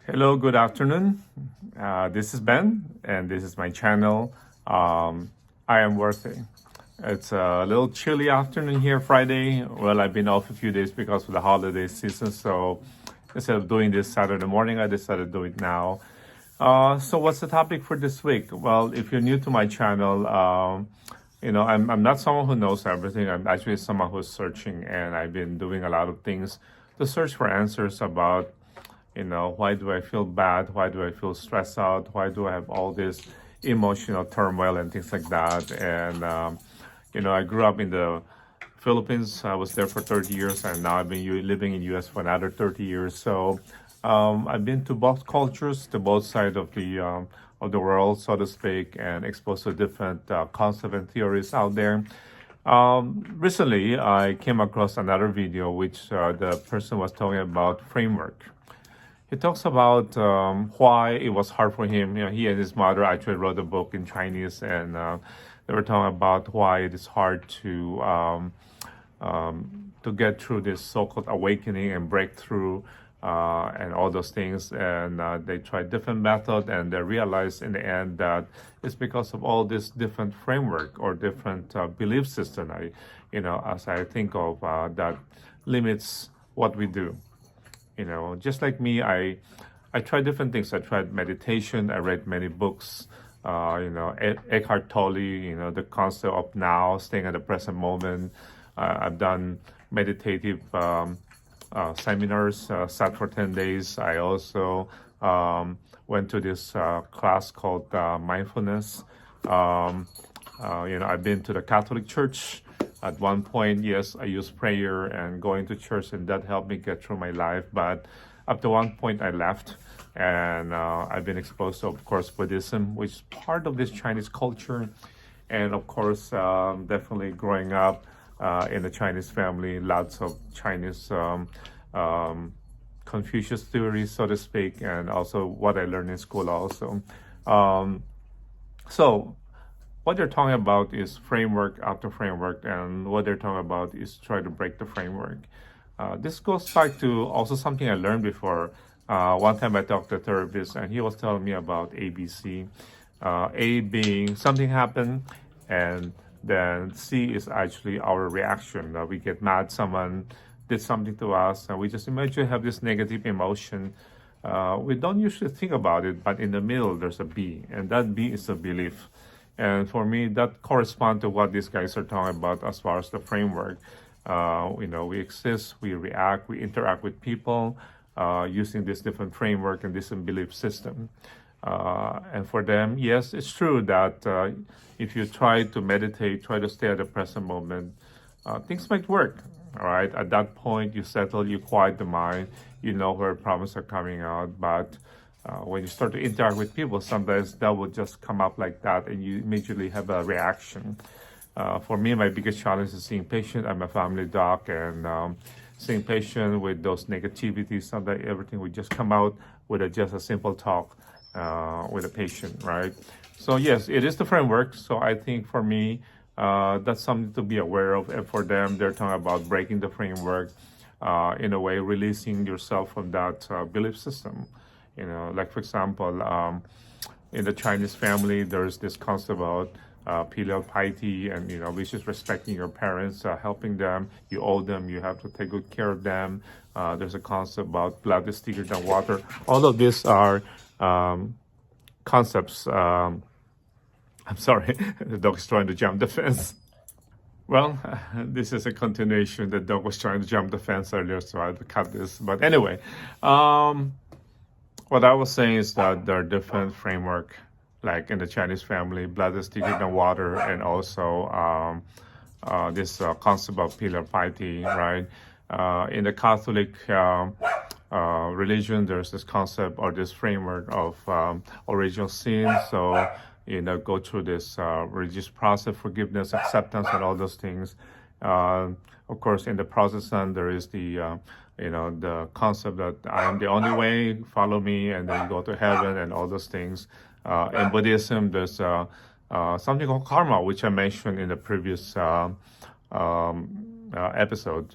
Hello, good afternoon. This is Ben, and this is my channel. I am worthy. It's a little chilly afternoon here, Friday. Well, I've been off a few days because of the holiday season, so instead of doing this Saturday morning, I decided to do it now. So, what's the topic for this week? Well, if you're new to my channel, I'm not someone who knows everything. I'm actually someone who's searching, and I've been doing a lot of things to search for answers about why do I feel bad? Why do I feel stressed out? Why do I have all this emotional turmoil and things like that? And, I grew up in the Philippines. I was there for 30 years, and now I've been living in U.S. for another 30 years. So I've been to both cultures, to both sides of the world, so to speak, and exposed to different concepts and theories out there. Recently, I came across another video which the person was talking about framework. He talks about why it was hard for him. He and his mother actually wrote a book in Chinese, and they were talking about why it is hard to get through this so-called awakening and breakthrough and all those things. And they tried different methods, and they realized in the end that it's because of all this different framework or different belief system. As I think of that limits what we do. Just like me, I tried different things. I tried meditation. I read many books. Eckhart Tolle, the concept of now, staying at the present moment. I've done meditative seminars, sat for 10 days. I also went to this class called mindfulness. I've been to the Catholic Church. At one point, yes, I used prayer and going to church, and that helped me get through my life. But up to one point, I left, and I've been exposed to, of course, Buddhism, which is part of this Chinese culture. And of course, definitely growing up in a Chinese family, lots of Chinese Confucius theories, so to speak, and also what I learned in school also. So what they're talking about is framework after framework, and what they're talking about is try to break the framework. This goes back to also something I learned before. One time I talked to a therapist, and he was telling me about ABC. A being something happened, and then C is actually our reaction. We get mad, someone did something to us, and we just immediately have this negative emotion. We don't usually think about it, but in the middle there's a B, and that B is a belief. And for me, that corresponds to what these guys are talking about as far as the framework. We exist, we react, we interact with people using this different framework and this belief system. And for them, yes, it's true that if you try to meditate, try to stay at the present moment, things might work. All right. At that point, you settle, you quiet the mind, you know where problems are coming out. But when you start to interact with people, sometimes that will just come up like that, and you immediately have a reaction. For me, my biggest challenge is seeing patients. I'm a family doc, and seeing patients with those negativities, sometimes everything would just come out with just a simple talk with a patient, right? So yes, it is the framework. So I think for me, that's something to be aware of. And for them, they're talking about breaking the framework, in a way, releasing yourself from that belief system. Like for example, in the Chinese family, there's this concept about filial piety, and which is respecting your parents, helping them. You owe them. You have to take good care of them. There's a concept about blood is thicker than water. All of these are concepts. I'm sorry, the dog is trying to jump the fence. Well, this is a continuation. The dog was trying to jump the fence earlier, so I had to cut this. But anyway, what I was saying is that there are different framework, like in the Chinese family, blood is thicker than water, and also this concept of filial piety, right? In the Catholic religion, there's this concept or this framework of original sin. So go through this religious process, forgiveness, acceptance, and all those things. Of course, in the Protestant, there is the the concept that I am the only way, follow me, and then you go to heaven, and all those things. In Buddhism, there's something called karma, which I mentioned in the previous episode.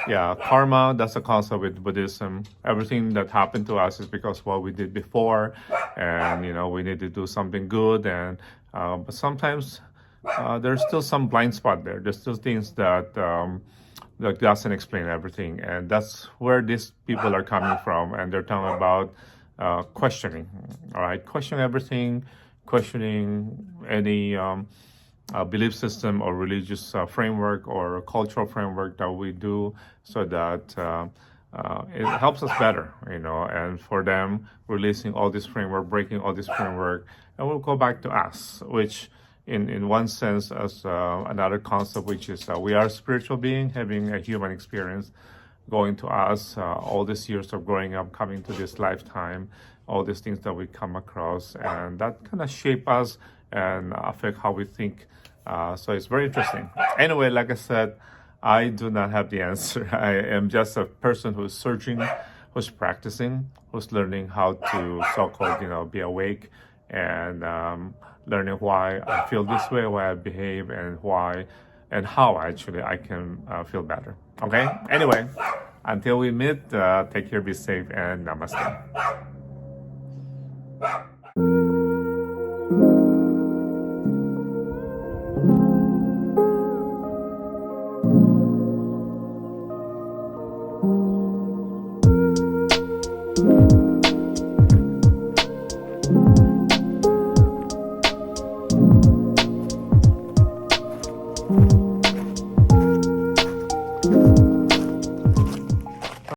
Karma, that's a concept with Buddhism. Everything that happened to us is because of what we did before, and we need to do something good. And but sometimes there's still some blind spot there. There's still things that doesn't explain everything, and that's where these people are coming from. And they're talking about questioning. All right, question everything, questioning any belief system or religious framework or cultural framework that we do, so that it helps us better, and for them, releasing all this framework, breaking all this framework, and we'll go back to us, which in one sense as another concept, which is we are a spiritual being having a human experience, going to us, all these years of growing up, coming to this lifetime, all these things that we come across, and that kind of shape us and affect how we think. So it's very interesting. Anyway, like I said, I do not have the answer. I am just a person who's searching, who's practicing, who's learning how to so-called, be awake, and learning why I feel this way, why I behave, and why and how actually I can feel better. Okay? Anyway, until we meet, take care, be safe, and namaste.